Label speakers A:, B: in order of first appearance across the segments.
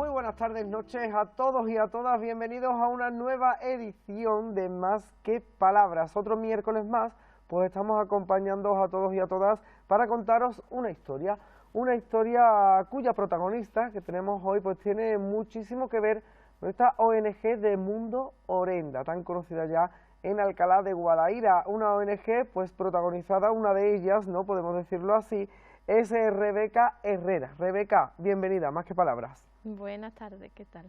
A: muy buenas tardes, noches a todos y a todas. Bienvenidos a una nueva edición de Más que Palabras. Otro miércoles más, pues estamos acompañándoos a todos y a todas para contaros una historia cuya protagonista que tenemos hoy pues tiene muchísimo que ver con esta ONG de Mundo Orenda, tan conocida ya en Alcalá de Guadaira, una ONG pues protagonizada, una de ellas, no podemos decirlo así, es Rebeca Herrera. Rebeca, bienvenida, Más que Palabras.
B: Buenas tardes, ¿qué tal?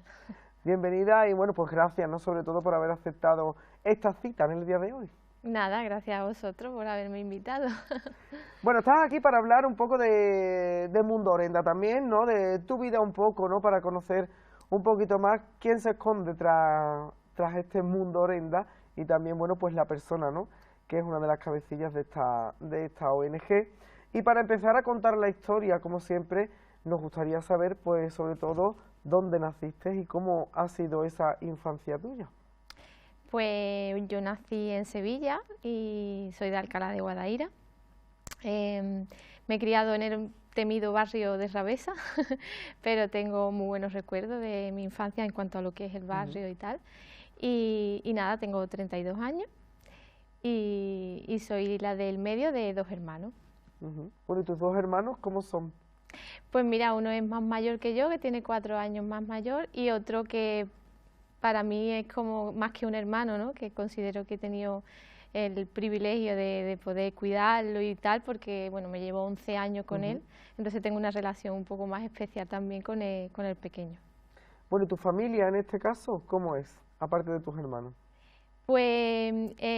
A: Bienvenida y bueno, pues gracias, ¿no?, sobre todo por haber aceptado esta cita en el día de hoy.
B: Nada, gracias a vosotros por haberme invitado.
A: Bueno, estás aquí para hablar un poco de Mundo Orenda también, ¿no?, de tu vida un poco, ¿no?, para conocer un poquito más quién se esconde tras este Mundo Orenda y también, bueno, pues la persona, ¿no?, que es una de las cabecillas de esta ONG. Y para empezar a contar la historia, como siempre, nos gustaría saber, pues, sobre todo, dónde naciste y cómo ha sido esa infancia tuya.
B: Pues yo nací en Sevilla y soy de Alcalá de Guadaira. Me he criado en el temido barrio de Rabesa, pero tengo muy buenos recuerdos de mi infancia en cuanto a lo que es el barrio y tal. Y nada, tengo 32 años y soy la del medio de dos hermanos.
A: Bueno, ¿y tus dos hermanos cómo son?
B: Pues mira, uno es más mayor que yo, que tiene 4 años más mayor, y otro que para mí es como más que un hermano, ¿no?, que considero que he tenido el privilegio de poder cuidarlo y tal, porque bueno, me llevo 11 años con él, entonces tengo una relación un poco más especial también con el pequeño.
A: Bueno, ¿y tu familia en este caso cómo es, aparte de tus hermanos?
B: Pues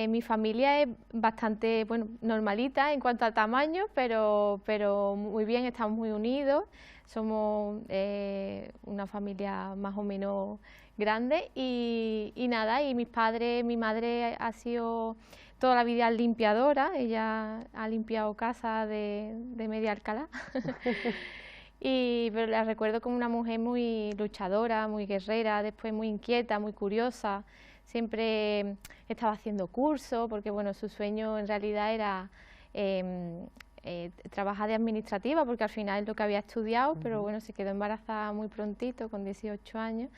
B: mi familia es bastante, bueno, normalita en cuanto a tamaño, pero muy bien, estamos muy unidos, somos una familia más o menos grande y nada, y mis padres, mi madre ha sido toda la vida limpiadora, ella ha limpiado casa de Media Alcalá. Pero la recuerdo como una mujer muy luchadora, muy guerrera, después muy inquieta, muy curiosa. Siempre estaba haciendo cursos, porque bueno, su sueño en realidad era trabajar de administrativa, porque al final es lo que había estudiado, pero bueno, se quedó embarazada muy prontito, con 18 años,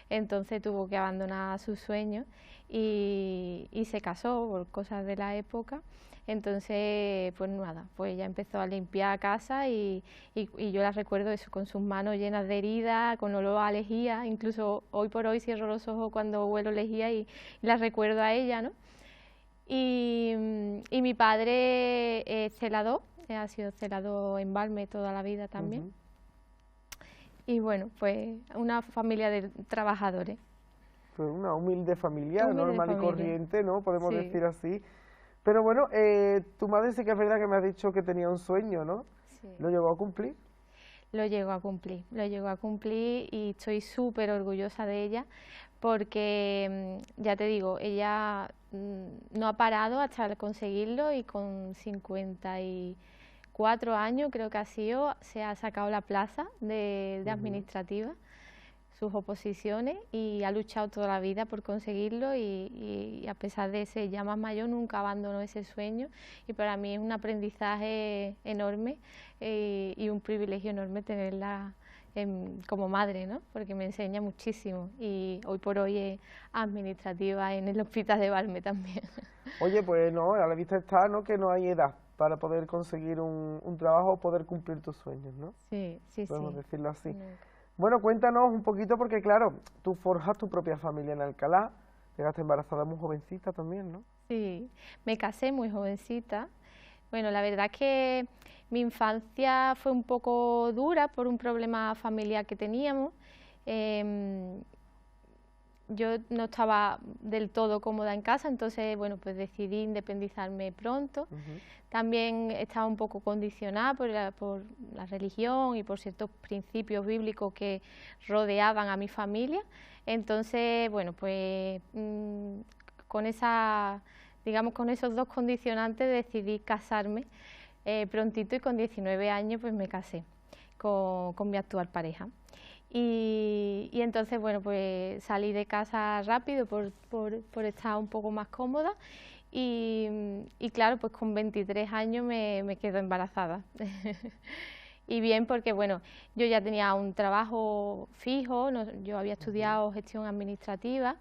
B: entonces tuvo que abandonar su sueño y se casó por cosas de la época. Entonces, pues nada, pues ella empezó a limpiar casa y yo la recuerdo eso, con sus manos llenas de heridas, con olor a lejía, incluso hoy por hoy cierro los ojos cuando huelo lejía y la recuerdo a ella, ¿no? Y mi padre es celador, ha sido celador en Valme toda la vida también. Y bueno, pues una familia de trabajadores.
A: Pues una humilde familia, normal y corriente, ¿no?, podemos decir así. Pero bueno, tu madre sí que es verdad que me ha dicho que tenía un sueño, ¿no? Sí. ¿Lo llegó a cumplir?
B: Lo llegó a cumplir y estoy súper orgullosa de ella porque, ya te digo, ella no ha parado hasta conseguirlo y con 54 años creo que ha sido, se ha sacado la plaza de administrativa, sus oposiciones, y ha luchado toda la vida por conseguirlo y a pesar de ser ya más mayor nunca abandonó ese sueño y para mí es un aprendizaje enorme y un privilegio enorme tenerla como madre, ¿no?, porque me enseña muchísimo y hoy por hoy es administrativa en el Hospital de Valme también.
A: Oye, pues no, a la vista está, ¿no?, que no hay edad para poder conseguir un trabajo o poder cumplir tus sueños, ¿no?
B: Sí,
A: podemos decirlo así.
B: Nunca.
A: Bueno, cuéntanos un poquito porque claro, tú forjas tu propia familia en Alcalá, llegaste embarazada muy jovencita también, ¿no?
B: Sí, me casé muy jovencita. Bueno, la verdad es que mi infancia fue un poco dura por un problema familiar que teníamos. Yo no estaba del todo cómoda en casa, entonces bueno, pues decidí independizarme pronto. También estaba un poco condicionada por la religión y por ciertos principios bíblicos que rodeaban a mi familia. Entonces, bueno, pues con con esos dos condicionantes decidí casarme prontito y con 19 años pues me casé con mi actual pareja. Y entonces, bueno, pues salí de casa rápido por estar un poco más cómoda y claro, pues con 23 años me quedo embarazada. y bien porque, bueno, yo ya tenía un trabajo fijo, yo había estudiado gestión administrativa,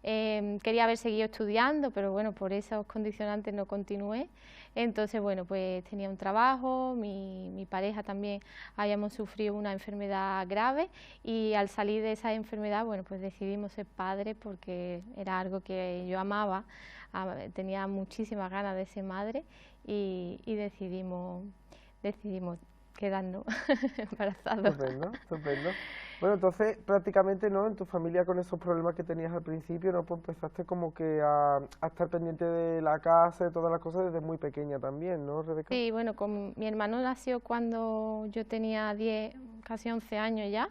B: quería haber seguido estudiando, pero bueno, por esos condicionantes no continué. Entonces, bueno, pues tenía un trabajo, mi pareja también habíamos sufrido una enfermedad grave y al salir de esa enfermedad, bueno, pues decidimos ser padres porque era algo que yo amaba, tenía muchísimas ganas de ser madre y decidimos quedarnos embarazados.
A: Estupendo, estupendo. Bueno, entonces prácticamente, ¿no? En tu familia con esos problemas que tenías al principio, ¿no? Pues empezaste como que a estar pendiente de la casa, de todas las cosas desde muy pequeña también, ¿no, Rebeca?
B: Sí, bueno, mi hermano nació cuando yo tenía 10, casi 11 años ya,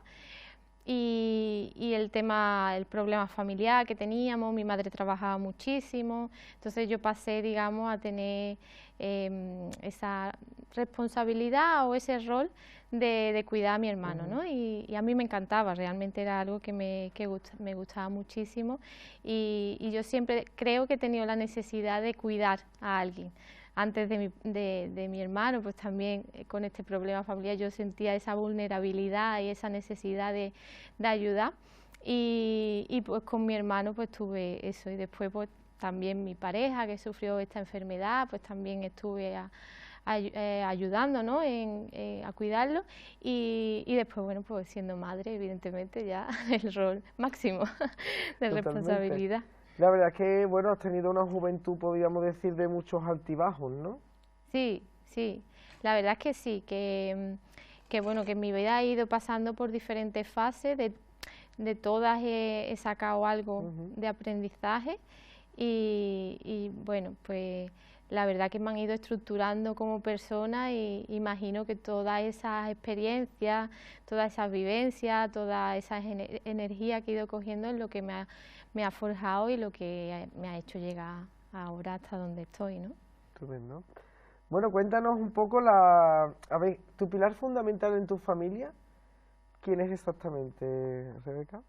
B: y el problema familiar que teníamos, mi madre trabajaba muchísimo, entonces yo pasé, digamos, a tener esa responsabilidad o ese rol de cuidar a mi hermano, ¿no? Y a mí me encantaba, realmente era algo que me gustaba muchísimo y yo siempre creo que he tenido la necesidad de cuidar a alguien. Antes de mi hermano, pues también con este problema familiar yo sentía esa vulnerabilidad y esa necesidad de ayudar y pues con mi hermano pues tuve eso y después pues también mi pareja que sufrió esta enfermedad pues también estuve ayudando, ¿no? a cuidarlo y después bueno pues siendo madre evidentemente ya el rol máximo de
A: Totalmente.
B: responsabilidad.
A: La verdad es que, bueno, has tenido una juventud, podríamos decir, de muchos altibajos, ¿no?
B: Sí, sí, la verdad es que sí, que bueno, que mi vida ha ido pasando por diferentes fases, de todas he sacado algo de aprendizaje y bueno, pues la verdad que me han ido estructurando como persona y imagino que todas esas experiencias, todas esas vivencias, toda esa energía que he ido cogiendo es lo que me ha forjado y lo que me ha hecho llegar ahora hasta donde estoy, ¿no?
A: Estupendo. Bueno, cuéntanos un poco a ver, tu pilar fundamental en tu familia, ¿quién es exactamente, Rebeca?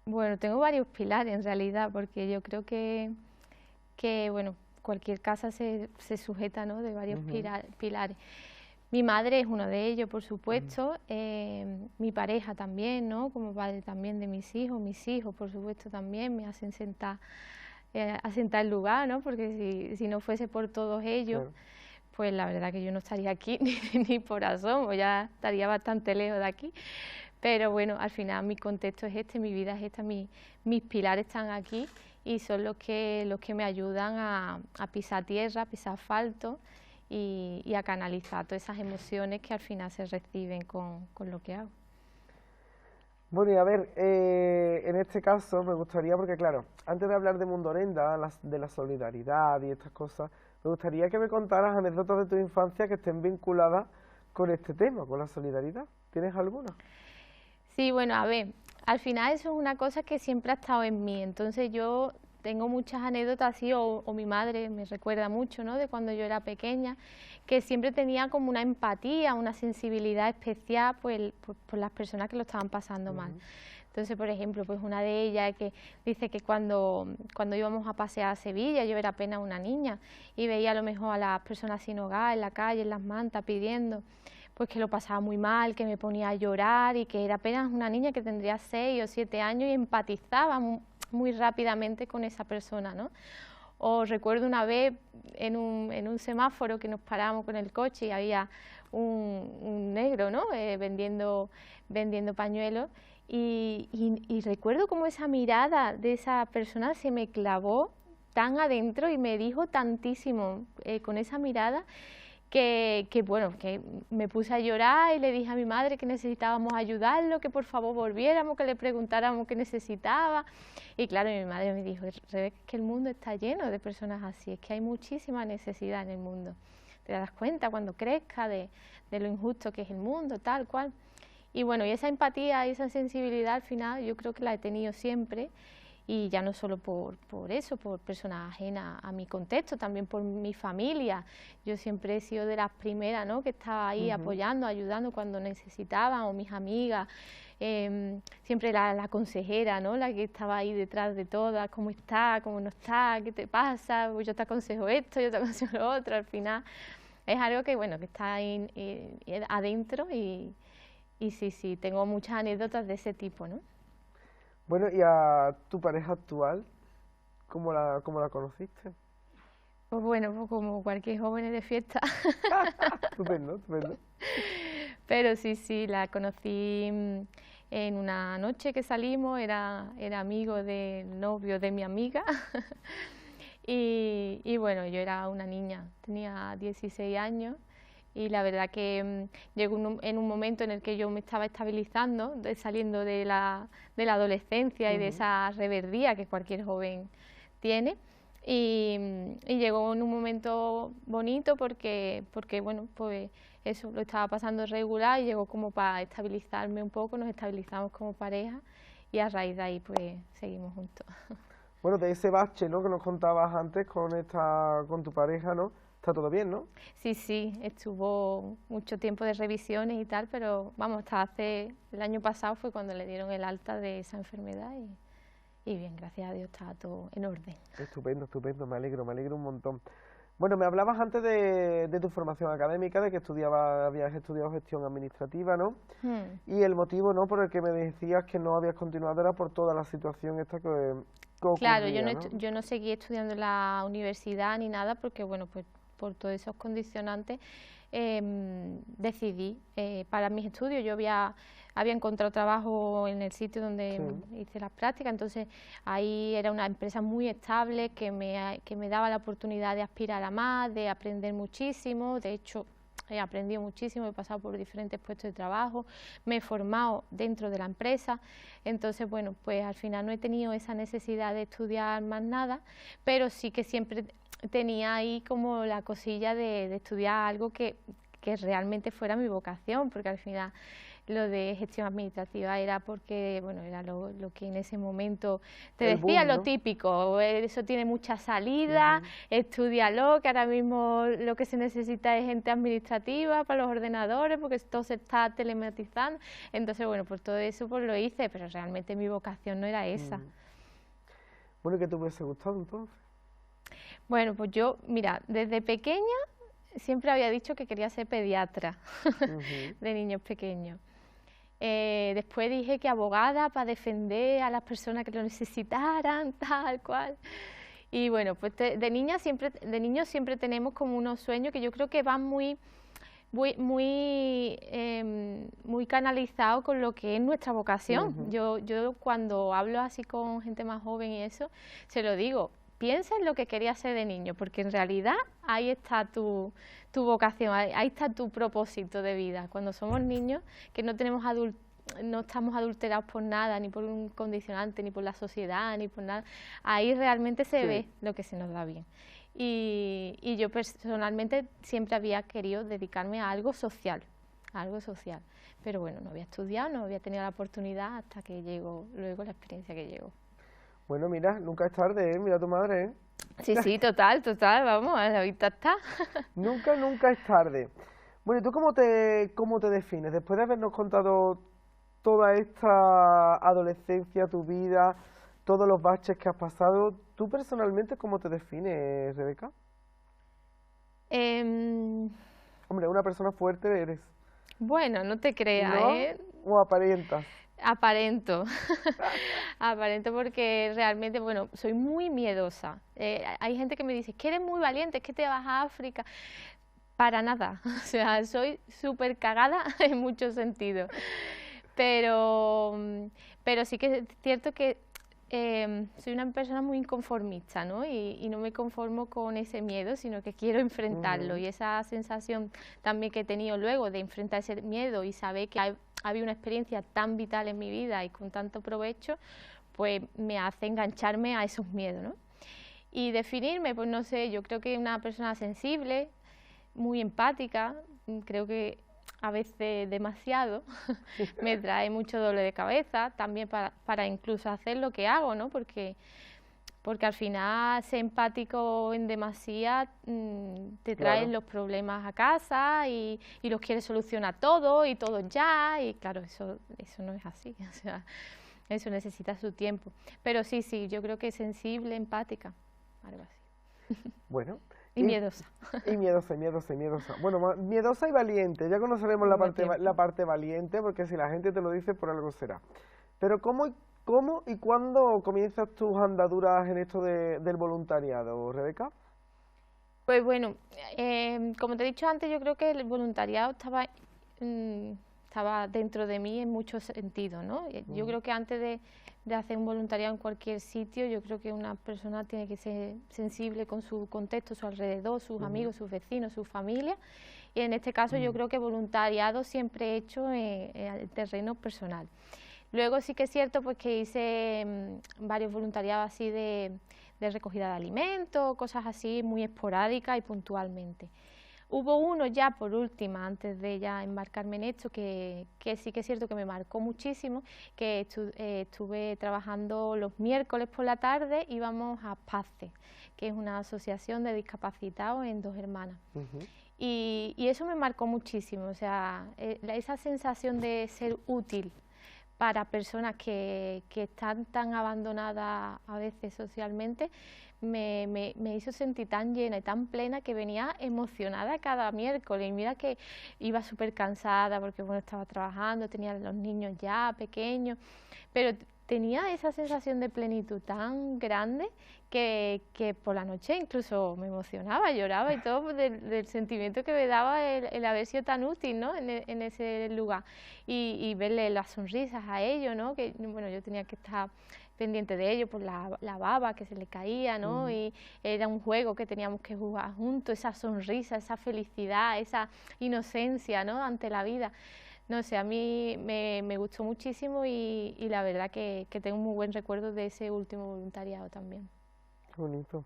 B: Bueno, tengo varios pilares en realidad, porque yo creo que bueno, cualquier casa se sujeta, ¿no? de varios pilares. Mi madre es uno de ellos, por supuesto, mi pareja también, ¿no? Como padre también de mis hijos, por supuesto, también me hacen asentar el lugar, ¿no? Porque si no fuese por todos ellos,
A: Claro.
B: pues la verdad que yo no estaría aquí ni por asomo, ya estaría bastante lejos de aquí. Pero bueno, al final mi contexto es este, mi vida es esta, mis pilares están aquí y son los que me ayudan a pisar tierra, a pisar asfalto y a canalizar todas esas emociones que al final se reciben con lo que hago.
A: Bueno, y a ver, en este caso me gustaría, porque claro, antes de hablar de Mundorenda, de la solidaridad y estas cosas, me gustaría que me contaras anécdotas de tu infancia que estén vinculadas con este tema, con la solidaridad. ¿Tienes alguna?
B: Sí, bueno, a ver, al final eso es una cosa que siempre ha estado en mí, entonces yo tengo muchas anécdotas así, o mi madre me recuerda mucho, ¿no? De cuando yo era pequeña, que siempre tenía como una empatía, una sensibilidad especial por las personas que lo estaban pasando mal. Entonces, por ejemplo, pues una de ellas que dice que cuando íbamos a pasear a Sevilla, yo era apenas una niña y veía a lo mejor a las personas sin hogar en la calle, en las mantas, pidiendo, pues que lo pasaba muy mal, que me ponía a llorar y que era apenas una niña que tendría 6 o 7 años y empatizaba muy rápidamente con esa persona, ¿no? O recuerdo una vez en un semáforo que nos parábamos con el coche y había un negro, ¿no? vendiendo pañuelos y recuerdo cómo esa mirada de esa persona se me clavó tan adentro y me dijo tantísimo con esa mirada bueno, que me puse a llorar y le dije a mi madre que necesitábamos ayudarlo, que por favor volviéramos, que le preguntáramos qué necesitaba. Y claro, mi madre me dijo, Rebeca, es que el mundo está lleno de personas así, es que hay muchísima necesidad en el mundo. Te das cuenta cuando crezca de lo injusto que es el mundo, tal cual. Y bueno, y esa empatía y esa sensibilidad al final yo creo que la he tenido siempre. Y ya no solo por eso, por personas ajenas a mi contexto, también por mi familia. Yo siempre he sido de las primeras, ¿no? Que estaba ahí apoyando, ayudando cuando necesitaban, o mis amigas, siempre la consejera, ¿no? La que estaba ahí detrás de todas, ¿cómo está? ¿Cómo no está? ¿Qué te pasa? Pues yo te aconsejo esto, yo te aconsejo lo otro, al final es algo que, bueno, que está ahí, adentro y sí, tengo muchas anécdotas de ese tipo, ¿no?
A: Bueno, ¿y a tu pareja actual, cómo la conociste?
B: Pues bueno, pues como cualquier joven de fiesta.
A: Estupendo, estupendo.
B: Pero sí, la conocí en una noche que salimos, era amigo del novio de mi amiga. Y bueno, yo era una niña, tenía 16 años y la verdad que llegó en un momento en el que yo me estaba estabilizando, saliendo de la adolescencia y de esa rebeldía que cualquier joven tiene. Y llegó en un momento bonito porque bueno, pues eso, lo estaba pasando regular y llegó como para estabilizarme un poco, nos estabilizamos como pareja y a raíz de ahí pues seguimos juntos.
A: Bueno, de ese bache, ¿no?, que nos contabas antes con tu pareja, ¿no? Está todo bien, ¿no?
B: Sí, estuvo mucho tiempo de revisiones y tal, pero vamos, hasta el año pasado fue cuando le dieron el alta de esa enfermedad y bien, gracias a Dios estaba todo en orden.
A: Estupendo, estupendo, me alegro un montón. Bueno, me hablabas antes de tu formación académica, de que habías estudiado gestión administrativa, ¿no? Y el motivo, ¿no?, por el que me decías que no habías continuado era por toda la situación esta que
B: Claro,
A: ocurría, ¿no?
B: yo no seguí estudiando en la universidad ni nada porque, bueno, pues por todos esos condicionantes decidí para mis estudios. Yo había encontrado trabajo en el sitio donde hice las prácticas, entonces ahí era una empresa muy estable que me daba la oportunidad de aspirar a más, de aprender muchísimo. De hecho, he aprendido muchísimo, he pasado por diferentes puestos de trabajo, me he formado dentro de la empresa, entonces bueno, pues al final no he tenido esa necesidad de estudiar más nada, pero sí que siempre tenía ahí como la cosilla de estudiar algo que realmente fuera mi vocación, porque al final lo de gestión administrativa era porque, bueno, era lo que en ese momento te decía,
A: boom,
B: lo
A: ¿no?
B: típico, eso tiene mucha salida, estúdialo, que ahora mismo lo que se necesita es gente administrativa para los ordenadores, porque todo se está telematizando, entonces, bueno, por todo eso pues lo hice, pero realmente mi vocación no era esa.
A: Bueno, ¿qué te hubiese gustado entonces?
B: Bueno, pues yo, mira, desde pequeña siempre había dicho que quería ser pediatra de niños pequeños. Después dije que abogada para defender a las personas que lo necesitaran, tal cual. Y bueno, pues de niños siempre tenemos como unos sueños que yo creo que van muy canalizados con lo que es nuestra vocación. Yo cuando hablo así con gente más joven y eso, se lo digo, piensa en lo que querías ser de niño, porque en realidad ahí está tu vocación, ahí está tu propósito de vida. Cuando somos niños, que no estamos adulterados por nada, ni por un condicionante, ni por la sociedad, ni por nada, ahí realmente se ve lo que se nos da bien. Y yo personalmente siempre había querido dedicarme a algo social, pero bueno, no había estudiado, no había tenido la oportunidad hasta que llegó luego la experiencia que llegó.
A: Bueno, mira, nunca es tarde, ¿eh? Mira a tu madre, ¿eh?
B: Sí, total, vamos, a la vista está.
A: Nunca es tarde. Bueno, ¿y tú cómo te defines? Después de habernos contado toda esta adolescencia, tu vida, todos los baches que has pasado, ¿tú personalmente cómo te defines, Rebeca? Hombre, una persona fuerte eres,
B: Bueno, no te creas,
A: ¿no?
B: ¿eh?
A: ¿O aparentas?
B: Aparento, aparento porque realmente, bueno, soy muy miedosa. Hay gente que me dice, que eres muy valiente, es que te vas a África. Para nada, o sea, soy súper cagada en muchos sentidos. Pero, pero sí que es cierto que soy una persona muy inconformista, ¿no? Y no me conformo con ese miedo, sino que quiero enfrentarlo. Y esa sensación también que he tenido luego de enfrentar ese miedo y saber que había una experiencia tan vital en mi vida y con tanto provecho, pues me hace engancharme a esos miedos, ¿no? Y definirme, pues no sé, yo creo que una persona sensible, muy empática, creo que a veces demasiado, me trae mucho dolor de cabeza, también para incluso hacer lo que hago, ¿no? Porque al final ser empático en demasía te trae los problemas a casa y los quieres solucionar todo y todo ya, y claro, eso no es así, o sea, eso necesita su tiempo. Pero sí, yo creo que sensible, empática, algo así.
A: Bueno,
B: Y miedosa.
A: Y miedosa, miedosa, miedosa. Bueno, miedosa y valiente. Ya conoceremos la parte valiente, porque si la gente te lo dice, por algo será. Pero ¿cómo y cuándo comienzas tus andaduras en esto del voluntariado, Rebeca?
B: Pues bueno, como te he dicho antes, yo creo que el voluntariado estaba dentro de mí en muchos sentidos, ¿no? Yo creo que antes de hacer un voluntariado en cualquier sitio, yo creo que una persona tiene que ser sensible con su contexto, su alrededor, sus amigos, sus vecinos, su familia. Y en este caso yo creo que voluntariado siempre he hecho en el terreno personal. Luego sí que es cierto pues que hice varios voluntariados así de recogida de alimentos, cosas así muy esporádicas y puntualmente. Hubo uno ya por última, antes de ya embarcarme en esto, que sí que es cierto que me marcó muchísimo, que estuve trabajando los miércoles por la tarde, íbamos a PACE, que es una asociación de discapacitados en Dos Hermanas. Y eso me marcó muchísimo, o sea, esa sensación de ser útil para personas que están tan abandonadas a veces socialmente, me hizo sentir tan llena y tan plena que venía emocionada cada miércoles. Y mira que iba súper cansada porque bueno, estaba trabajando, tenía los niños ya pequeños, pero tenía esa sensación de plenitud tan grande que por la noche incluso me emocionaba, lloraba y todo del sentimiento que me daba el haber sido tan útil, ¿no? en ese lugar y verle las sonrisas a ellos, ¿no? Que bueno, yo tenía que estar pendiente de ellos por la baba que se le caía, ¿no? Y era un juego que teníamos que jugar juntos, esa sonrisa, esa felicidad, esa inocencia, ¿no? Ante la vida. No sé, a mí me gustó muchísimo y la verdad que tengo un muy buen recuerdo de ese último voluntariado también.
A: Qué bonito.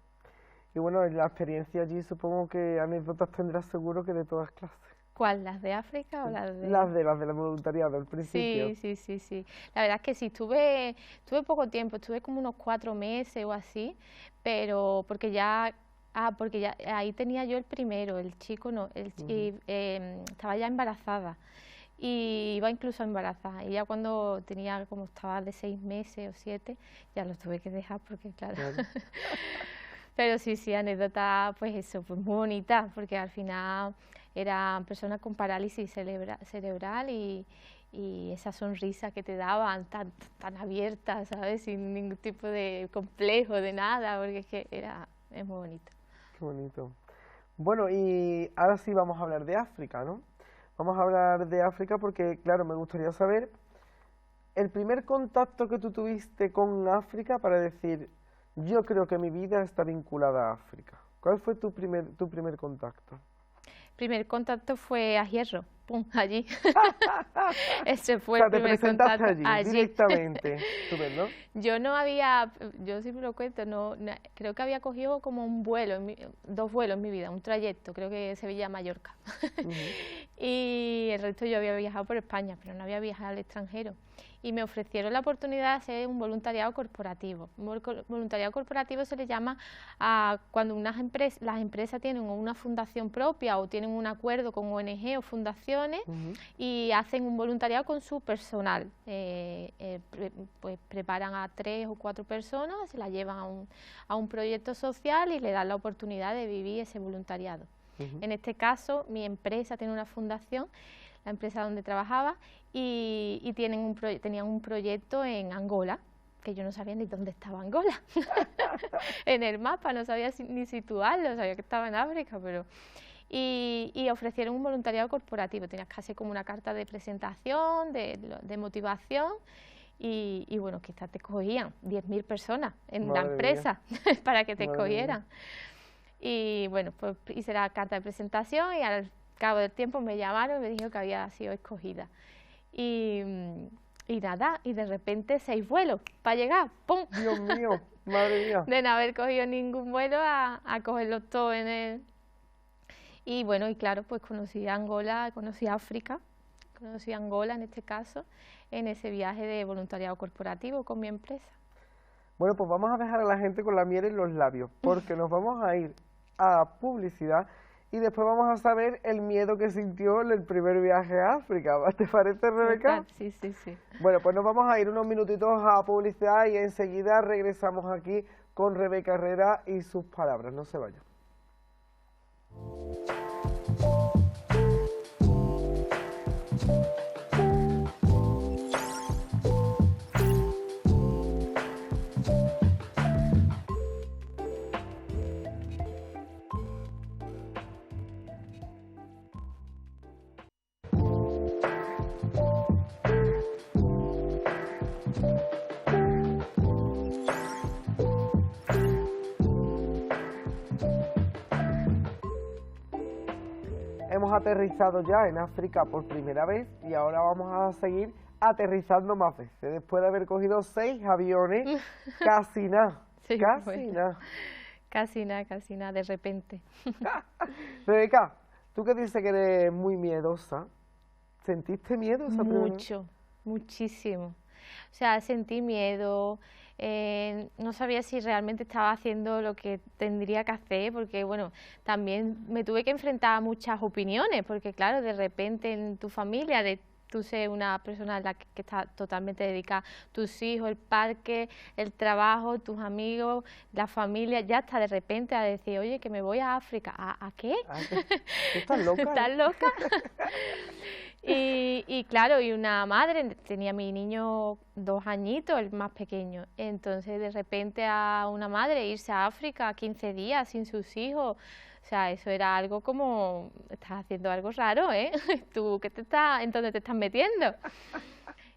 A: Y bueno, en la experiencia allí supongo que anécdotas tendrás seguro que de todas clases.
B: ¿Cuál? ¿Las de África o las de...?
A: Las del voluntariado, al principio.
B: Sí. La verdad es que sí, estuve poco tiempo, estuve como unos 4 meses o así, pero porque ya ahí tenía yo el primero, el chico no, estaba ya embarazada. Y iba incluso embarazada, y ya cuando tenía como estaba de 6 meses o 7, ya lo tuve que dejar porque claro. Pero sí, anécdota pues eso, pues muy bonita, porque al final eran personas con parálisis cerebral y esa sonrisa que te daban tan abierta, ¿sabes? Sin ningún tipo de complejo, de nada, porque es que es muy bonito.
A: Qué bonito. Bueno, y ahora sí vamos a hablar de África, ¿no? Vamos a hablar de África porque, claro, me gustaría saber el primer contacto que tú tuviste con África para decir, yo creo que mi vida está vinculada a África. ¿Cuál fue tu primer contacto?
B: Primer contacto fue a Hierro, pum, allí. Ese fue
A: O sea,
B: el primer contacto
A: allí, directamente. Súper, ¿no?
B: Yo siempre lo cuento, creo que había cogido como un vuelo, 2 vuelos en mi vida, un trayecto, creo que Sevilla-Mallorca. Y el resto yo había viajado por España, pero no había viajado al extranjero. Y me ofrecieron la oportunidad de hacer un voluntariado corporativo. Voluntariado corporativo se le llama a cuando las empresas tienen una fundación propia o tienen un acuerdo con ONG o fundaciones y hacen un voluntariado con su personal. Pues preparan a 3 o 4 personas, se las llevan a un proyecto social y le dan la oportunidad de vivir ese voluntariado. En este caso, mi empresa tiene una fundación, la empresa donde trabajaba, y tenían un proyecto en Angola, que yo no sabía ni dónde estaba Angola. En el mapa, no sabía ni situarlo, sabía que estaba en África, pero... Y ofrecieron un voluntariado corporativo, tenías que hacer como una carta de presentación, de motivación, y bueno, quizás te escogían 10.000 personas en la empresa para que te escogieran. Y bueno, pues hice la carta de presentación y al cabo del tiempo me llamaron y me dijeron que había sido escogida. Y nada, y de repente 6 vuelos para llegar, ¡pum!
A: Dios mío, madre mía.
B: De no haber cogido ningún vuelo a cogerlos todos en el... Y bueno, y claro, pues conocí Angola, conocí África, conocí Angola en este caso, en ese viaje de voluntariado corporativo con mi empresa.
A: Bueno, pues vamos a dejar a la gente con la miel en los labios, porque nos vamos a ir a publicidad y después vamos a saber el miedo que sintió en el primer viaje a África. ¿Te parece, Rebeca?
B: Sí.
A: Bueno, pues nos vamos a ir unos minutitos a publicidad y enseguida regresamos aquí con Rebeca Herrera y sus palabras. No se vayan. Hemos aterrizado ya en África por primera vez y ahora vamos a seguir aterrizando más veces. Después de haber cogido 6 aviones, casi nada,
B: Sí,
A: casi
B: bueno.
A: nada.
B: Casi nada, de repente.
A: Rebeca, tú que dices que eres muy miedosa, ¿sentiste miedo esa primera vez?
B: Mucho, muchísimo. O sea, sentí miedo, no sabía si realmente estaba haciendo lo que tendría que hacer, porque bueno, también me tuve que enfrentar a muchas opiniones, porque claro, de repente en tu familia, tú ser una persona en la que está totalmente dedicada, tus hijos, el parque, el trabajo, tus amigos, la familia, ya está de repente a decir, oye, que me voy a África. ¿A qué?
A: Ah, ¿tú estás loca?
B: ¿Estás loca? Y claro, y una madre, tenía mi niño 2 añitos, el más pequeño, entonces de repente a una madre irse a África 15 días sin sus hijos, o sea, eso era algo como, estás haciendo algo raro, ¿eh? ¿Tú en dónde te estás metiendo?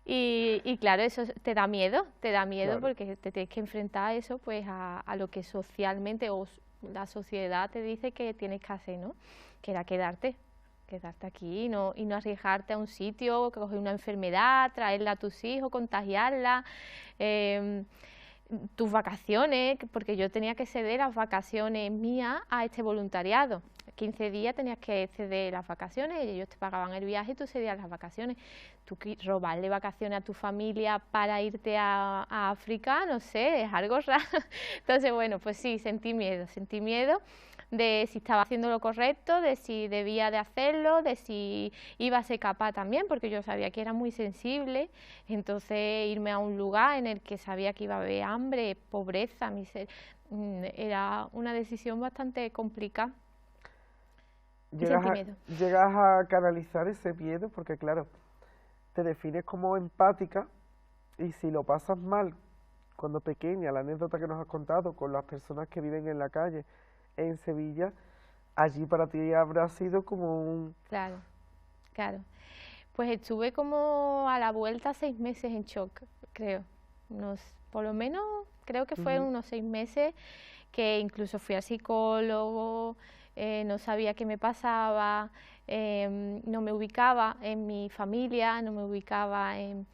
B: Y claro, eso te da miedo
A: Claro.
B: porque te tienes que enfrentar a eso, pues a lo que socialmente la sociedad te dice que tienes que hacer, ¿no? Que era quedarte aquí y no arriesgarte a un sitio, coger una enfermedad, traerla a tus hijos, contagiarla, em, tus vacaciones, porque yo tenía que ceder las vacaciones mías a este voluntariado. 15 días tenías que ceder las vacaciones, y ellos te pagaban el viaje y tú cedías las vacaciones. Tú robarle vacaciones a tu familia para irte a África, no sé, es algo raro. Entonces, bueno, pues sí, sentí miedo de si estaba haciendo lo correcto, de si debía de hacerlo, de si iba a ser capaz también, porque yo sabía que era muy sensible, entonces irme a un lugar en el que sabía que iba a haber hambre, pobreza, miseria, era una decisión bastante complicada y
A: Llegas
B: sentí
A: a,
B: miedo.
A: llegas a canalizar ese miedo porque, claro, te defines como empática y si lo pasas mal cuando pequeña, la anécdota que nos has contado con las personas que viven en la calle en Sevilla, allí para ti habrá sido como un...
B: Claro, claro. Pues estuve como a la vuelta 6 meses en shock, creo. Por lo menos creo que fueron
A: Ujú,
B: unos 6 meses que incluso fui al psicólogo, no sabía qué me pasaba, no me ubicaba en mi familia, no me ubicaba en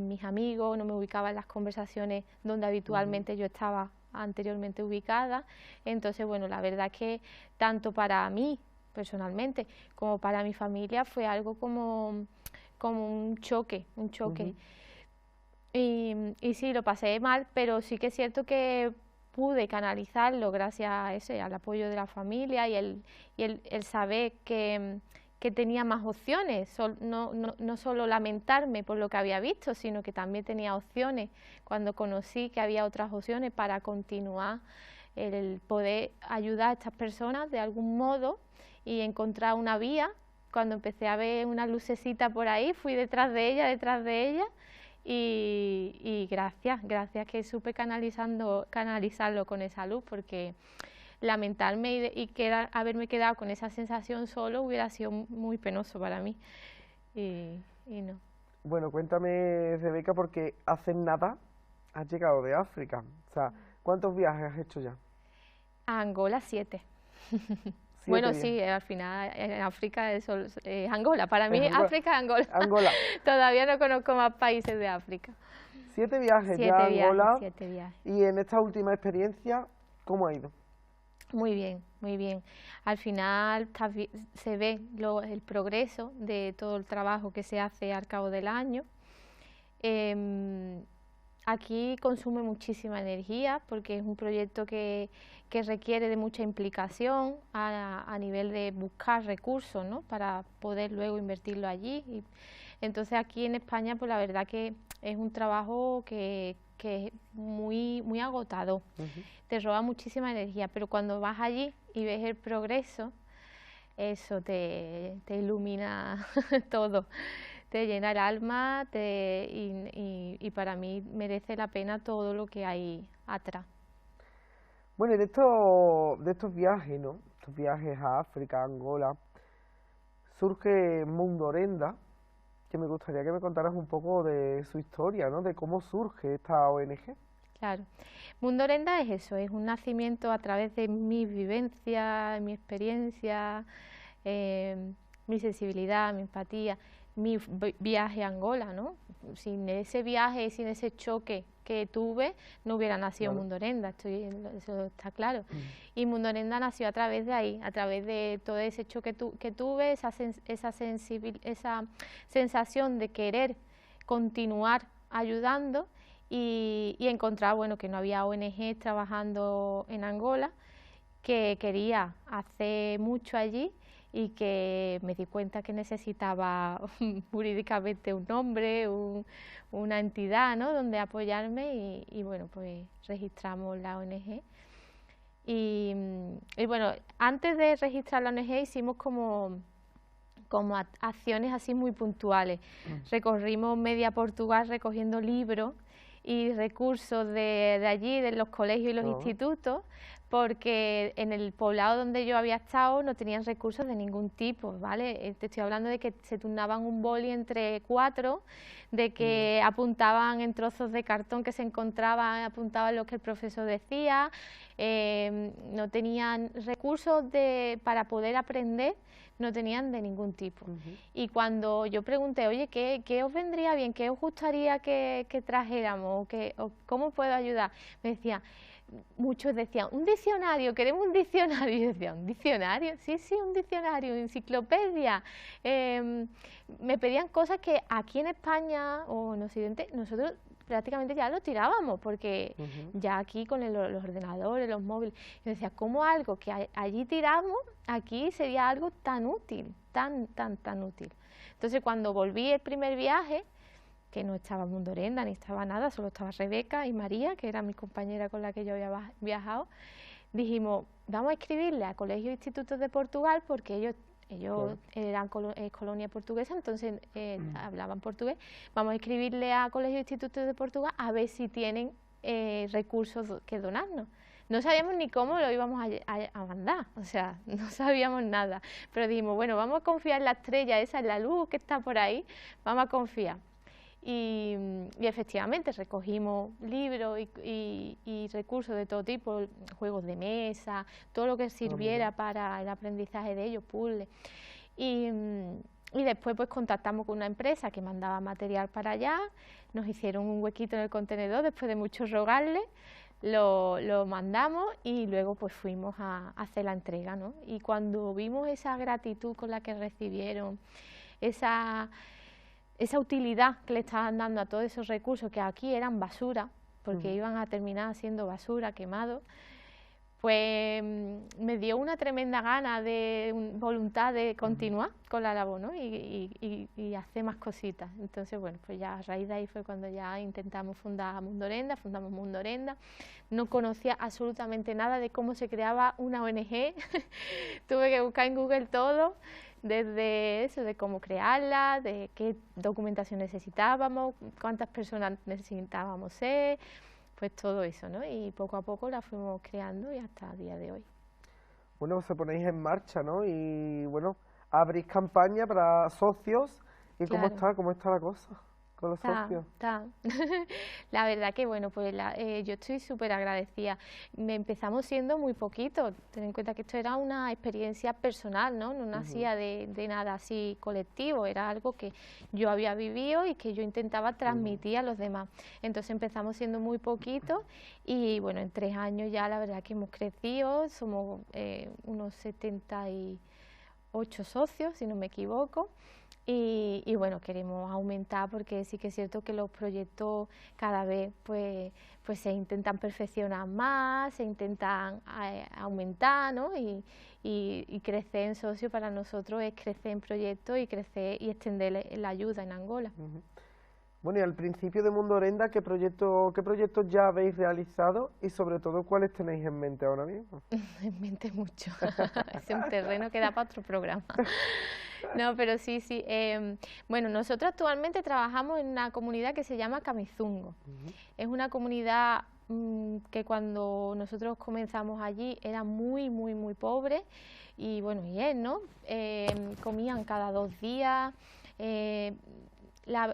B: mis amigos, no me ubicaba en las conversaciones donde
A: ujú.
B: habitualmente yo estaba anteriormente ubicada. Entonces, bueno, la verdad que tanto para mí personalmente como para mi familia fue algo como un choque, un choque.
A: Ujú.
B: Y sí, lo pasé mal, pero sí que es cierto que pude canalizarlo gracias a ese, al apoyo de la familia y el saber que tenía más opciones, no solo lamentarme por lo que había visto, sino que también tenía opciones cuando conocí que había otras opciones para continuar, el poder ayudar a estas personas de algún modo y encontrar una vía. Cuando empecé a ver una lucecita por ahí, fui detrás de ella y gracias que supe canalizarlo con esa luz, porque lamentarme haberme quedado con esa sensación solo hubiera sido muy penoso para mí. Y no.
A: Bueno, cuéntame, Rebeca, porque hace nada has llegado de África. O sea, ¿cuántos viajes has hecho ya?
B: A Angola 7.
A: 7
B: Bueno,
A: viajes.
B: sí, al final en África es Angola. Para
A: Es
B: mí
A: Angola.
B: África es Angola.
A: Angola.
B: Todavía no conozco más países de África.
A: 7 viajes ya a Angola.
B: 7 viajes.
A: Y en esta última experiencia, ¿cómo ha ido?
B: Muy bien, muy bien. Al final se ve el progreso de todo el trabajo que se hace al cabo del año. Em, Aquí consume muchísima energía porque es un proyecto que requiere de mucha implicación a nivel de buscar recursos, ¿no? Para poder luego invertirlo allí. Entonces aquí en España, pues la verdad que es un trabajo que es muy agotador,
A: Ujú.
B: te roba muchísima energía, pero cuando vas allí y ves el progreso, eso te ilumina todo, te llena el alma y para mí merece la pena todo lo que hay atrás.
A: Bueno, y de estos viajes, ¿no? Estos viajes a África, a Angola, surge Mundorenda, que me gustaría que me contaras un poco de su historia, ¿no? De cómo surge esta ONG.
B: Claro. Mundorenda es eso, es un nacimiento a través de mi vivencia, mi experiencia, mi sensibilidad, mi empatía, mi viaje a Angola, ¿no? Sin ese viaje, sin ese choque que tuve, no hubiera nacido
A: Claro.
B: Mundorenda, eso está claro. Y Mundorenda nació a través de ahí, a través de todo ese choque que tuve, esa sensación de querer continuar ayudando y encontrar, bueno, que no había ONG trabajando en Angola, que quería hacer mucho allí y que me di cuenta que necesitaba jurídicamente un nombre, una entidad, ¿no?, donde apoyarme y bueno, pues registramos la ONG. Y bueno, antes de registrar la ONG hicimos como acciones así muy puntuales. Recorrimos media Portugal recogiendo libros y recursos de allí, de los colegios y los institutos, porque en el poblado donde yo había estado no tenían recursos de ningún tipo, ¿vale? Te estoy hablando de que se turnaban un boli entre 4, de que apuntaban en trozos de cartón que se encontraban, apuntaban lo que el profesor decía, no tenían recursos para poder aprender, no tenían de ningún tipo. Y cuando yo pregunté, oye, ¿qué os vendría bien? ¿Qué os gustaría que trajéramos? ¿O cómo puedo ayudar? Me decían, muchos decían, un diccionario, queremos un diccionario. Y yo decía, ¿un diccionario? Sí, un diccionario, enciclopedia. Me pedían cosas que aquí en España o en Occidente nosotros prácticamente ya lo tirábamos, porque ya aquí con los ordenadores, los móviles, yo decía, ¿cómo algo que allí tiramos, aquí sería algo tan útil, tan útil? Entonces cuando volví el primer viaje, que no estaba Mundorenda ni estaba nada, solo estaba Rebeca y María, que era mi compañera con la que yo había viajado, dijimos, vamos a escribirle a colegios e institutos de Portugal, porque ellos eran colonia portuguesa, entonces hablaban portugués. Vamos a escribirle a colegios e institutos de Portugal a ver si tienen recursos que donarnos. No sabíamos ni cómo lo íbamos a mandar, o sea, no sabíamos nada. Pero dijimos, bueno, vamos a confiar en la estrella esa, en la luz que está por ahí, vamos a confiar. Y efectivamente recogimos libros y recursos de todo tipo, juegos de mesa, todo lo que sirviera para el aprendizaje de ellos, puzzles. Y después pues contactamos con una empresa que mandaba material para allá, nos hicieron un huequito en el contenedor después de mucho rogarles, lo mandamos y luego pues fuimos a hacer la entrega, ¿no? Y cuando vimos esa gratitud con la que recibieron, esa utilidad que le estaban dando a todos esos recursos que aquí eran basura, porque iban a terminar siendo basura, quemados, pues me dio una tremenda gana voluntad de continuar con la labor, ¿no? y hacer más cositas. Entonces, bueno, pues ya a raíz de ahí fue cuando ya intentamos fundar Mundorenda, fundamos Mundorenda. No conocía absolutamente nada de cómo se creaba una ONG, tuve que buscar en Google todo, desde eso, de cómo crearla, de qué documentación necesitábamos, cuántas personas necesitábamos ser, pues todo eso, ¿no? Y poco a poco la fuimos creando y hasta el día de hoy.
A: Bueno, os ponéis en marcha, ¿no? Y bueno, abrís campaña para socios. ¿Y
B: Claro.
A: cómo está la cosa con los socios?
B: La verdad que bueno, pues yo estoy súper agradecida. Empezamos siendo muy poquitos, ten en cuenta que esto era una experiencia personal, ¿no? No nacía de nada así colectivo, era algo que yo había vivido y que yo intentaba transmitir a los demás. Entonces empezamos siendo muy poquitos y bueno, en 3 años ya la verdad que hemos crecido, somos unos 78 socios, si no me equivoco. Y bueno, queremos aumentar porque sí que es cierto que los proyectos cada vez pues se intentan perfeccionar más, se intentan aumentar, ¿no? Y crecer en socio para nosotros es crecer en proyectos y crecer y extender la ayuda en Angola.
A: Bueno, y al principio de Mundo Orenda, ¿qué proyectos ya habéis realizado y sobre todo cuáles tenéis en mente ahora mismo?
B: En mente mucho. Es un terreno que da para otro programa. No, pero sí, sí. Bueno, nosotros actualmente trabajamos en una comunidad que se llama Camizungo.
A: Ujú.
B: Es una comunidad que cuando nosotros comenzamos allí era muy, muy, muy pobre y bueno, y es, ¿no? Comían cada 2 días. eh,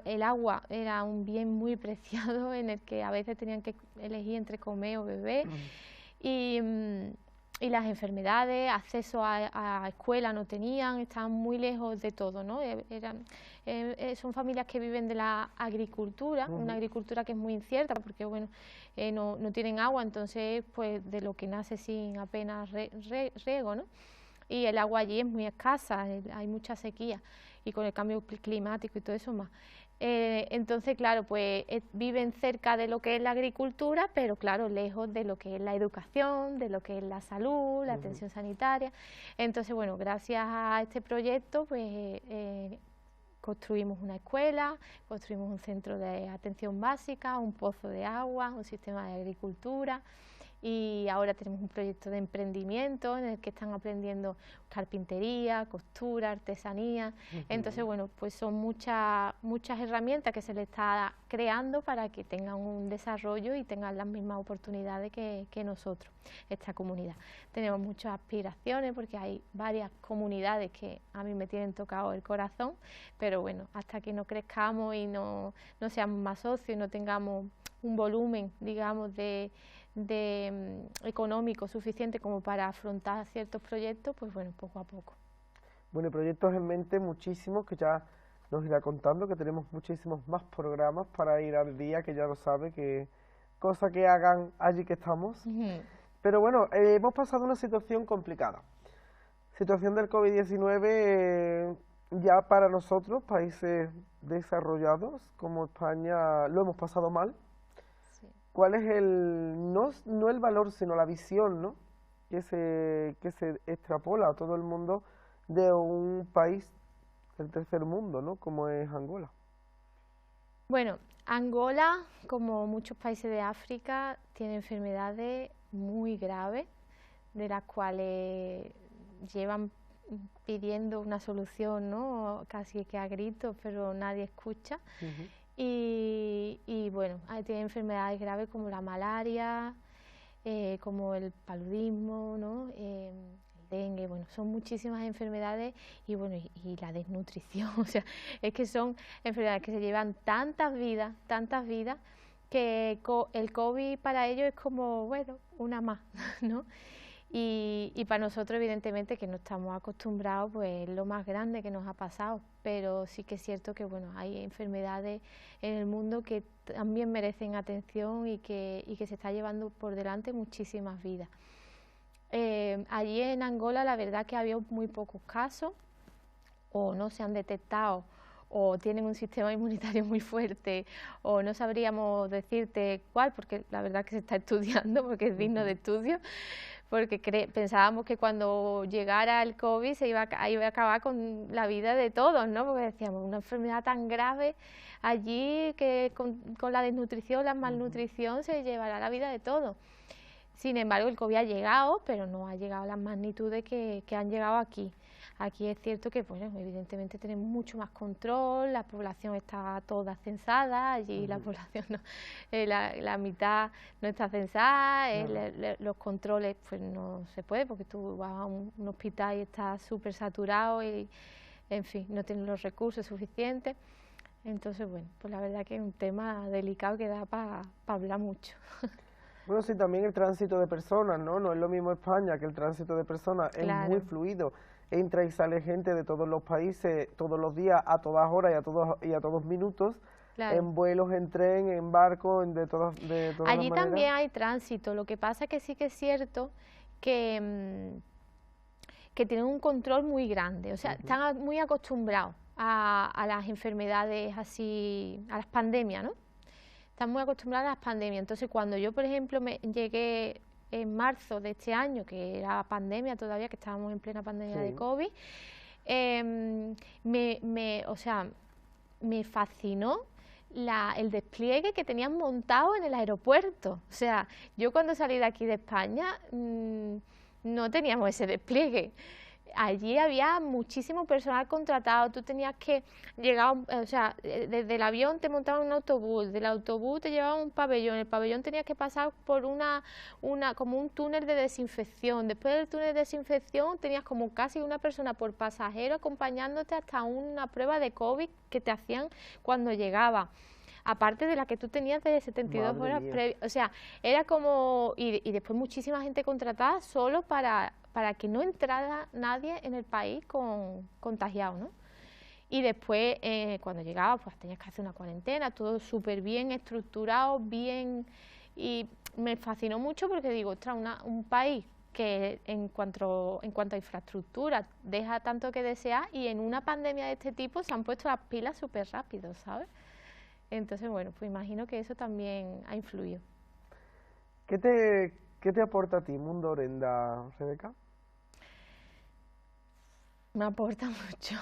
B: el agua era un bien muy preciado en el que a veces tenían que elegir entre comer o beber
A: Ujú.
B: y, y las enfermedades, acceso a escuela no tenían, estaban muy lejos de todo, ¿no? Son familias que viven de la agricultura, una
A: Ujú.
B: agricultura que es muy incierta porque, bueno, no tienen agua, entonces, pues, de lo que nace sin apenas riego, ¿no? Y el agua allí es muy escasa, hay mucha sequía y con el cambio climático y todo eso más. Entonces, claro, pues viven cerca de lo que es la agricultura, pero claro, lejos de lo que es la educación, de lo que es la salud, la
A: Ujú.
B: atención sanitaria. Entonces, bueno, gracias a este proyecto, pues construimos una escuela, construimos un centro de atención básica, un pozo de agua, un sistema de agricultura y ahora tenemos un proyecto de emprendimiento en el que están aprendiendo carpintería, costura, artesanía. Entonces,
A: Ujú.
B: bueno, pues son muchas herramientas que se les está creando para que tengan un desarrollo y tengan las mismas oportunidades que nosotros, esta comunidad. Tenemos muchas aspiraciones porque hay varias comunidades que a mí me tienen tocado el corazón, pero bueno, hasta que no crezcamos y no seamos más socios y no tengamos un volumen, digamos, económico suficiente como para afrontar ciertos proyectos, pues bueno, poco a poco.
A: Bueno, y proyectos en mente muchísimos que ya nos irá contando, que tenemos muchísimos más programas para ir al día, que ya lo sabe, que cosa que hagan allí que estamos.
B: Ujú.
A: Pero bueno, hemos pasado una situación complicada. Situación del COVID-19 ya para nosotros, países desarrollados como España, lo hemos pasado mal.
B: Sí.
A: ¿Cuál es no el valor, sino la visión, ¿no? Que se extrapola a todo el mundo de un país del tercer mundo, ¿no? Como es Angola.
B: Bueno, Angola, como muchos países de África, tiene enfermedades muy graves, de las cuales llevan pidiendo una solución, ¿no? Casi que a gritos, pero nadie escucha.
A: Ujú.
B: Y bueno, tiene enfermedades graves como la malaria, como el paludismo, ¿no? El dengue, bueno, son muchísimas enfermedades y bueno, y la desnutrición, o sea, es que son enfermedades que se llevan tantas vidas, que el COVID para ellos es como, bueno, una más, ¿no? Y para nosotros, evidentemente, que no estamos acostumbrados, pues es lo más grande que nos ha pasado. Pero sí que es cierto que, bueno, hay enfermedades en el mundo que también merecen atención y que se está llevando por delante muchísimas vidas. Allí en Angola, la verdad que había muy pocos casos, o no se han detectado, o tienen un sistema inmunitario muy fuerte, o no sabríamos decirte cuál, porque la verdad que se está estudiando, porque es digno de
A: Ujú.
B: estudio, porque pensábamos que cuando llegara el COVID iba a acabar con la vida de todos, ¿no? Porque decíamos, una enfermedad tan grave allí que con la desnutrición, la
A: Ujú.
B: malnutrición se llevará la vida de todos. Sin embargo, el COVID ha llegado, pero no ha llegado a las magnitudes que han llegado aquí. Aquí es cierto que, bueno, evidentemente tenemos mucho más control, la población está toda censada, allí la
A: Ujú.
B: población no, la mitad no está censada,
A: Claro.
B: los controles pues no se puede porque tú vas a un hospital y está súper saturado y, en fin, no tienes los recursos suficientes. Entonces, bueno, pues la verdad que es un tema delicado que da para hablar mucho.
A: Bueno, sí, también el tránsito de personas, ¿no? No es lo mismo España, que el tránsito de personas es muy
B: Claro,
A: fluido. Entra y sale gente de todos los países, todos los días, a todas horas y a todos minutos,
B: claro.
A: en vuelos, en tren, en barco, de todas las
B: Allí
A: maneras.
B: también hay tránsito, lo que pasa es que sí que es cierto que, que tienen un control muy grande, o sea,
A: Ujú.
B: están muy acostumbrados a las enfermedades así, a las pandemias, ¿no? Están muy acostumbrados a las pandemias, entonces cuando yo, por ejemplo, llegué en marzo de este año, que era pandemia todavía, que estábamos en plena pandemia de
A: Sí.
B: COVID, o sea, me fascinó el despliegue que tenían montado en el aeropuerto. O sea, yo cuando salí de aquí de España no teníamos ese despliegue. Allí había muchísimo personal contratado, tú tenías que llegar, o sea, desde el avión te montaban en un autobús, del autobús te llevaban a un pabellón, el pabellón tenías que pasar por como un túnel de desinfección, después del túnel de desinfección tenías como casi una persona por pasajero acompañándote hasta una prueba de COVID que te hacían cuando llegaba, aparte de la que tú tenías de 72 horas previas, o sea, era como, y después muchísima gente contratada solo para que no entrara nadie en el país contagiado, ¿no? Y después, cuando llegaba, pues tenías que hacer una cuarentena, todo súper bien estructurado, bien, y me fascinó mucho porque digo, ostras, un país que en cuanto a infraestructura deja tanto que desear, y en una pandemia de este tipo se han puesto las pilas súper rápido, ¿sabes? Entonces, bueno, pues imagino que eso también ha influido.
A: ¿Qué te aporta a ti Mundo Orenda, Rebeca?
B: Me aporta mucho,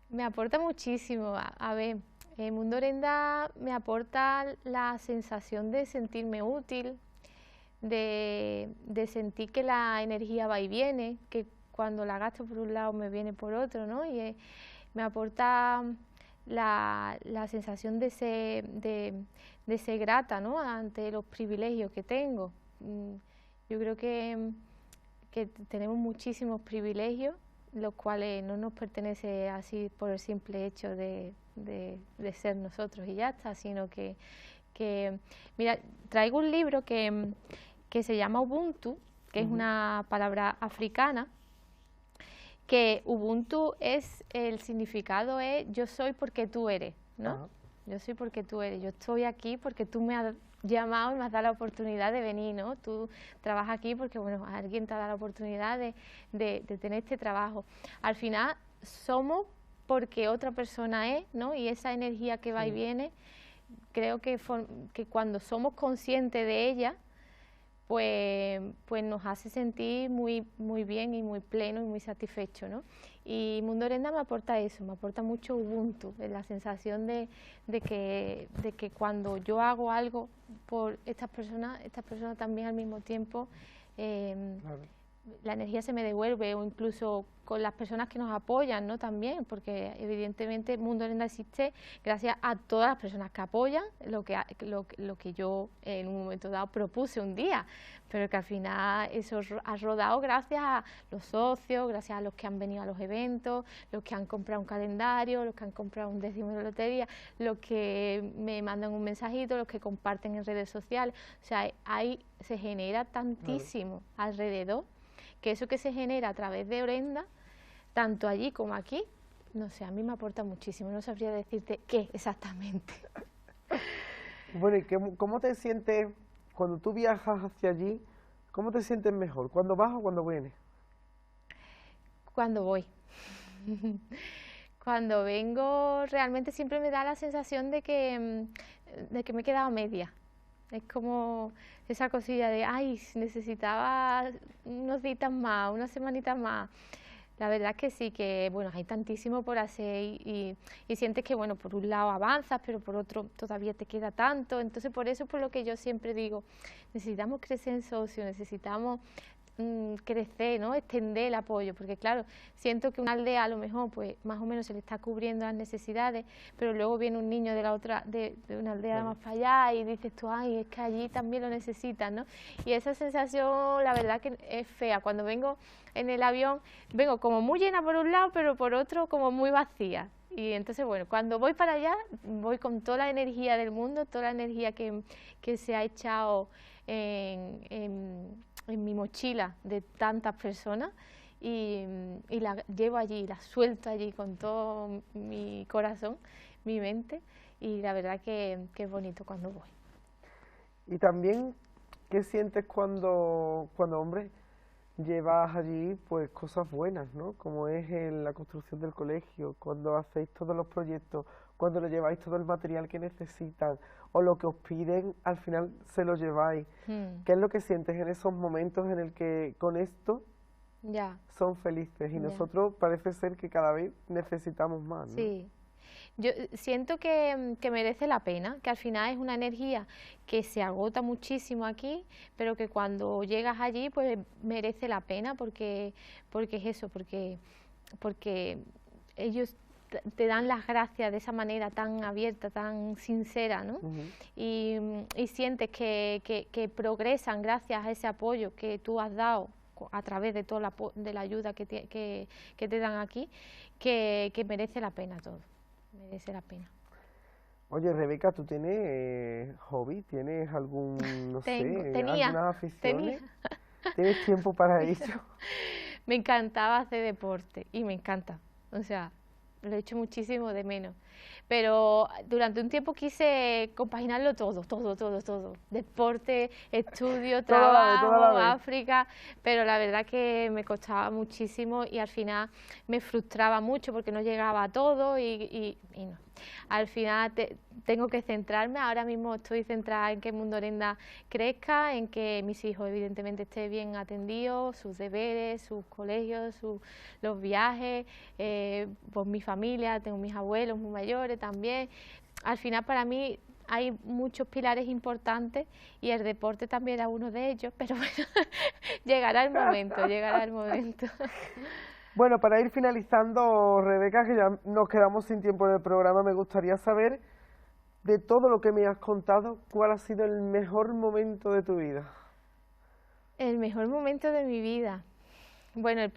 B: me aporta muchísimo. A ver, Mundo Orenda me aporta la sensación de sentirme útil, de sentir que la energía va y viene, que cuando la gasto por un lado me viene por otro, ¿no? Y me aporta la sensación de ser grata, ¿no?, ante los privilegios que tengo. Yo creo que tenemos muchísimos privilegios, los cuales no nos pertenece así por el simple hecho de ser nosotros y ya está, sino que mira, traigo un libro que se llama Ubuntu, que es una palabra africana, que Ubuntu el significado es yo soy porque tú eres, ¿no? Yo soy porque tú eres, yo estoy aquí porque tú me has llamado y me has dado la oportunidad de venir, ¿no? Tú trabajas aquí porque, bueno, alguien te ha dado la oportunidad de tener este trabajo. Al final somos porque otra persona es, ¿no? Y esa energía que va y viene, creo que cuando somos conscientes de ella, pues nos hace sentir muy bien y muy pleno y muy satisfecho, ¿no? Y Mundo Orenda me aporta eso, me aporta mucho Ubuntu, la sensación de que cuando yo hago algo por estas personas también al mismo tiempo la energía se me devuelve, o incluso con las personas que nos apoyan, ¿no?, también, porque evidentemente Mundo Orenda existe gracias a todas las personas que apoyan lo que yo en un momento dado propuse un día, pero que al final eso ha rodado gracias a los socios, gracias a los que han venido a los eventos, los que han comprado un calendario, los que han comprado un décimo de lotería, los que me mandan un mensajito, los que comparten en redes sociales. O sea, se genera tantísimo alrededor, que eso que se genera a través de Orenda, tanto allí como aquí, no sé, a mí me aporta muchísimo, no sabría decirte qué exactamente.
A: Bueno, ¿y cómo te sientes cuando tú viajas hacia allí? ¿Cómo te sientes mejor? ¿Cuándo vas o cuando vienes?
B: Cuando voy. Cuando vengo realmente siempre me da la sensación de que me he quedado a media. Es como esa cosilla de, ay, necesitaba unos días más, unas semanitas más. La verdad es que sí, que bueno, hay tantísimo por hacer y sientes que, bueno, por un lado avanzas, pero por otro todavía te queda tanto. Entonces, por eso es por lo que yo siempre digo, necesitamos crecer en socio, necesitamos crecer, ¿no?, extender el apoyo, porque claro, siento que una aldea a lo mejor pues más o menos se le está cubriendo las necesidades, pero luego viene un niño de la otra, de una aldea más para allá y dices tú, ay, es que allí también lo necesitan, ¿no? Y esa sensación, la verdad que es fea. Cuando vengo en el avión, vengo como muy llena por un lado, pero por otro como muy vacía. Y entonces, bueno, cuando voy para allá, voy con toda la energía del mundo, toda la energía que se ha echado en mi mochila de tantas personas y la llevo allí, la suelto allí con todo mi corazón, mi mente, y la verdad que es bonito cuando voy.
A: Y también, ¿qué sientes cuando hombre, llevas allí pues cosas buenas, ¿no? Como es en la construcción del colegio, cuando hacéis todos los proyectos, cuando le lleváis todo el material que necesitan o lo que os piden, al final se lo lleváis. ¿Qué es lo que sientes en esos momentos en el que con esto son felices? Y nosotros parece ser que cada vez necesitamos más, ¿no?
B: Sí, Yo siento que merece la pena, que al final es una energía que se agota muchísimo aquí, pero que cuando llegas allí pues merece la pena porque es eso, porque ellos te dan las gracias de esa manera tan abierta, tan sincera, ¿no? Y sientes que progresan gracias a ese apoyo que tú has dado a través de toda la ayuda que te dan aquí, que merece la pena todo, merece la pena.
A: Oye, Rebeca, ¿tú tienes hobby? ¿Tienes algún, no sé, algunas aficiones? ¿Tienes tiempo para ello?
B: Me encantaba hacer deporte y me encanta, o sea, lo he hecho muchísimo de menos. Pero durante un tiempo quise compaginarlo todo. Deporte, estudio, trabajo, África, pero la verdad que me costaba muchísimo y al final me frustraba mucho porque no llegaba a todo y no. Al final tengo que centrarme, ahora mismo estoy centrada en que Mundorenda crezca, en que mis hijos evidentemente estén bien atendidos, sus deberes, sus colegios, los viajes, pues mi familia, tengo mis abuelos muy mayores también. Al final para mí hay muchos pilares importantes y el deporte también era uno de ellos, pero bueno, llegará el momento, llegará el momento.
A: Bueno, para ir finalizando, Rebeca, que ya nos quedamos sin tiempo en el programa, me gustaría saber, de todo lo que me has contado, ¿cuál ha sido el mejor momento de tu vida?
B: El mejor momento de mi vida. Bueno,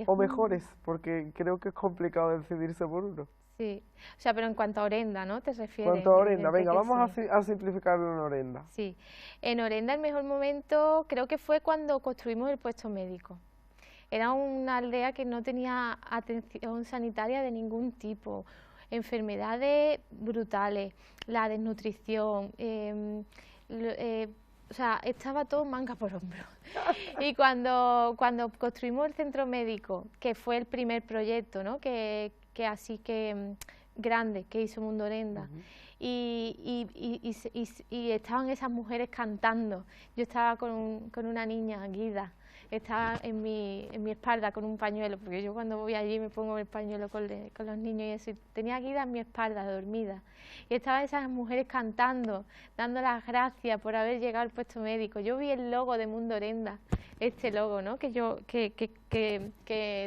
A: o mejores, porque creo que es complicado decidirse por uno.
B: Sí, o sea, pero en cuanto a Orenda, ¿no? ¿Te refieres?
A: En cuanto a Orenda, venga, vamos a simplificarlo en Orenda.
B: Sí, en Orenda el mejor momento creo que fue cuando construimos el puesto médico. Era una aldea que no tenía atención sanitaria de ningún tipo, enfermedades brutales, la desnutrición, o sea, estaba todo manga por hombro. Y cuando construimos el centro médico, que fue el primer proyecto, ¿no? que así que grande que hizo Mundorenda, y estaban esas mujeres cantando. Yo estaba con una niña, Guida, estaba en mi espalda con un pañuelo, porque yo cuando voy allí me pongo el pañuelo con los niños y eso, y tenía a Guida en mi espalda, dormida, y estaban esas mujeres cantando, dando las gracias por haber llegado al puesto médico. Yo vi el logo de Mundorenda, este logo, ¿no? que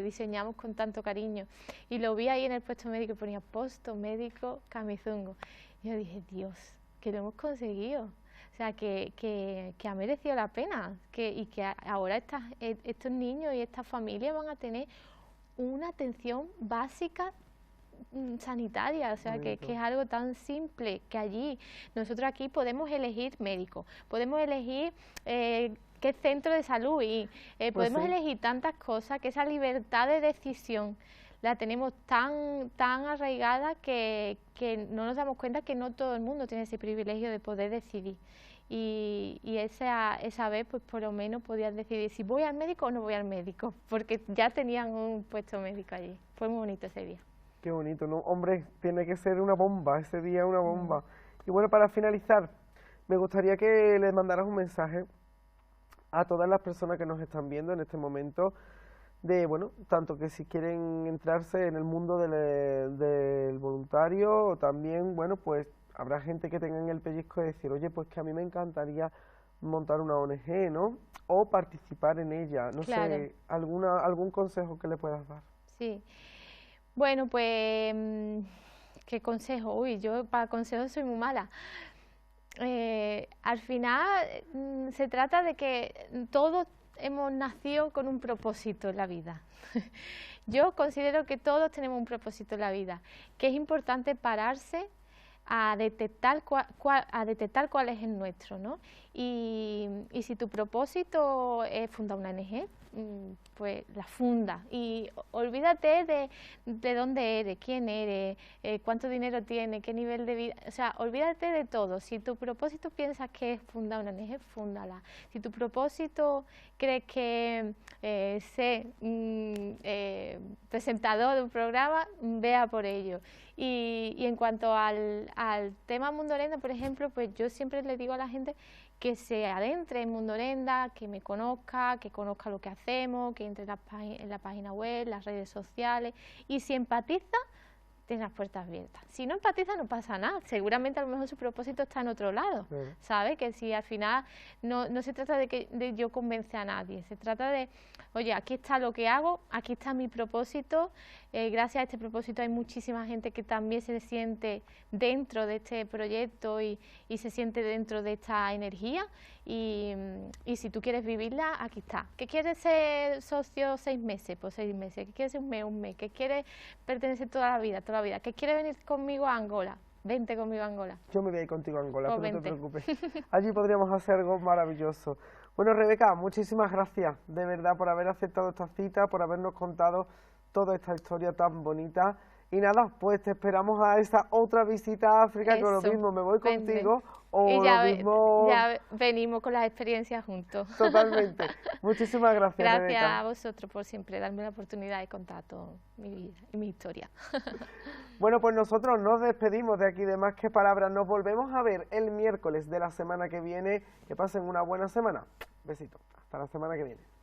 B: diseñamos con tanto cariño, y lo vi ahí en el puesto médico y ponía puesto médico Camizungo. Y yo dije, Dios, que lo hemos conseguido. O sea, que ha merecido la pena, y que ahora estos niños y estas familias van a tener una atención básica sanitaria, o sea, que es algo tan simple, que allí, nosotros aquí podemos elegir médico, podemos elegir qué centro de salud y podemos elegir tantas cosas, que esa libertad de decisión la tenemos tan arraigada que no nos damos cuenta que no todo el mundo tiene ese privilegio de poder decidir. Y esa vez, pues por lo menos podían decidir si voy al médico o no voy al médico, porque ya tenían un puesto médico allí. Fue muy bonito ese día.
A: Qué bonito, ¿no? Hombre, tiene que ser una bomba, ese día una bomba. Y bueno, para finalizar, me gustaría que les mandaras un mensaje a todas las personas que nos están viendo en este momento, de, bueno, tanto que si quieren entrarse en el mundo del voluntario, o también, bueno, pues habrá gente que tenga en el pellizco de decir, oye, pues que a mí me encantaría montar una ONG, ¿no? O participar en ella, no sé, algún consejo que le puedas dar.
B: Sí, bueno, pues, ¿qué consejo? Uy, yo para consejos soy muy mala. Al final se trata de que todos hemos nacido con un propósito en la vida. Yo considero que todos tenemos un propósito en la vida, que es importante pararse a detectar cuál es el nuestro, ¿no? Y si tu propósito es fundar una ONG, pues la funda y olvídate de dónde eres, quién eres, cuánto dinero tienes, qué nivel de vida, o sea, olvídate de todo. Si tu propósito piensas que es fundar una ONG, fúndala. Si tu propósito crees que ser presentador de un programa, vea por ello. Y en cuanto al tema Mundorenda, por ejemplo, pues yo siempre le digo a la gente que se adentre en Mundorenda, que me conozca, que conozca lo que hacemos, que entre en la página web, las redes sociales, y si empatiza, tiene las puertas abiertas. Si no empatiza no pasa nada, seguramente a lo mejor su propósito está en otro lado, ¿sabe? Que si al final no se trata de yo convencer a nadie, se trata de, oye, aquí está lo que hago, aquí está mi propósito, gracias a este propósito hay muchísima gente que también se siente dentro de este proyecto y se siente dentro de esta energía y si tú quieres vivirla, aquí está. ¿Qué quieres ser socio 6 meses? Pues 6 meses. ¿Qué quieres ser un mes? Un mes. ¿Qué quieres pertenecer toda la vida? Toda la vida. ¿Qué quieres venir conmigo a Angola? Vente conmigo a Angola.
A: Yo me voy a ir contigo a Angola,
B: Pues
A: tú no te
B: vente.
A: preocupes. Allí podríamos hacer algo maravilloso. Bueno, Rebeca, muchísimas gracias, de verdad, por haber aceptado esta cita, por habernos contado toda esta historia tan bonita. Y nada, pues te esperamos a esa otra visita a África, que lo
B: Eso,
A: mismo me voy
B: ven,
A: contigo,
B: ven.
A: o
B: Y
A: lo mismo...
B: ya venimos con las experiencias juntos.
A: Totalmente. Muchísimas gracias,
B: Gracias
A: Rebeca.
B: a vosotros por siempre darme la oportunidad de contar toda mi vida y mi historia.
A: Bueno, pues nosotros nos despedimos de aquí de Más que Palabras. Nos volvemos a ver el miércoles de la semana que viene. Que pasen una buena semana. Besito. Hasta la semana que viene.